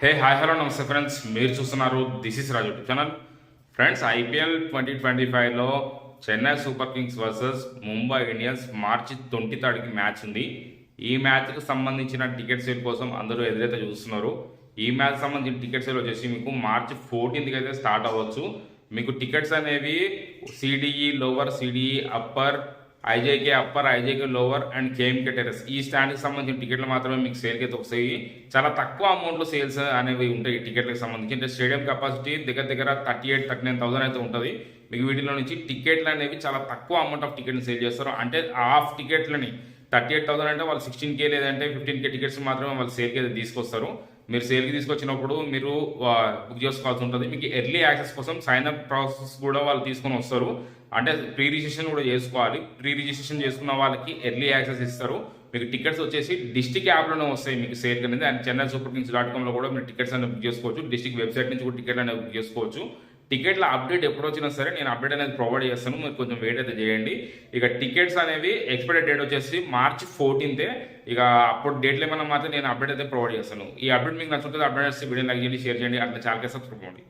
Hi hello నమస్తే friends, మీరు చూస్తున్నారు this is Raju YouTube channel. Friends, IPL 2025లో Chennai Super Kings versus Mumbai Indians March 23కి మ్యాచ్ ఉంది. ఈ మ్యాచ్కి సంబంధించిన టికెట్ సేల్ కోసం అందరూ ఎదురైతే చూస్తున్నారు. ఈ మ్యాచ్ సంబంధించిన టికెట్ సేల్ వచ్చేసి మీకు మార్చి 14కి అయితే స్టార్ట్ అవ్వచ్చు. మీకు టికెట్స్ అనేవి CDE lower, CDE upper, IJK upper, IJK lower and KMK terrace ఈ స్టాండ్కి సంబంధించిన టికెట్లు మాత్రమే మీకు సేల్కి అయితే వస్తాయి. చాలా తక్కువ అమౌంట్లో సేల్స్ అనేవి ఉంటాయి టికెట్లకు సంబంధించి. అంటే స్టేడియం కెపాసిటీ దగ్గర 38,000-39,000 అయితే ఉంటుంది. మీకు వీటిలో నుంచి టికెట్లు అనేవి చాలా తక్కువ అమౌంట్ ఆఫ్ టికెట్ని సేల్ చేస్తారు. అంటే హాఫ్ టికెట్లని 38,000 అంటే వాళ్ళు 16K లేదంటే 15K టికెట్స్ మాత్రమే వాళ్ళు సేల్కి అయితే తీసుకొస్తారు. మీరు సేల్కి తీసుకొచ్చినప్పుడు మీరు బుక్ చేసుకోవాల్సి ఉంటుంది. మీకు ఎర్లీ యాక్సెస్ కోసం సైన్ అప్ ప్రాసెస్ కూడా వాళ్ళు తీసుకొని వస్తారు. అంటే ప్రీ రిజిస్ట్రేషన్ కూడా చేసుకోవాలి. ప్రీ రిజిస్ట్రేషన్ చేసుకున్న వాళ్ళకి ఎర్లీ యాక్సెస్ ఇస్తారు. మీకు టికెట్స్ వచ్చేసి డిస్టిక్ యాప్లోనే వస్తాయి మీకు సేల్కి అనేది. అండ్ చెన్నై సూపర్ కింగ్స్ .comలో కూడా మీరు టికెట్స్ అనేది బుక్ చేసుకోవచ్చు. డిస్టిక్ వెబ్సైట్ నుంచి కూడా టికెట్ అనేది బుక్ చేసుకోవచ్చు. టికెట్ల అప్డేట్ ఎప్పుడు వచ్చినా సరే నేను అప్డేట్ అనేది ప్రొవైడ్ చేస్తాను. మీరు కొంచెం వెయిట్ అయితే చేయండి. ఇక టికెట్స్ అనేవి ఎక్స్పైరీ డేట్ వచ్చేసి మార్చి 14. ఇక అప్పుడు డేట్లు ఏమైనా మాత్రం నేను అప్డేట్ అయితే ప్రొవైడ్ చేస్తాను. ఈ అప్డేట్ మీకు నచ్చుతుంది, అప్డేట్ చేస్తే వీడియో లైక్ చేయండి, షేర్ చేయండి, అట్లా ఛానల్కి సబ్స్క్రైబ్ చేయండి.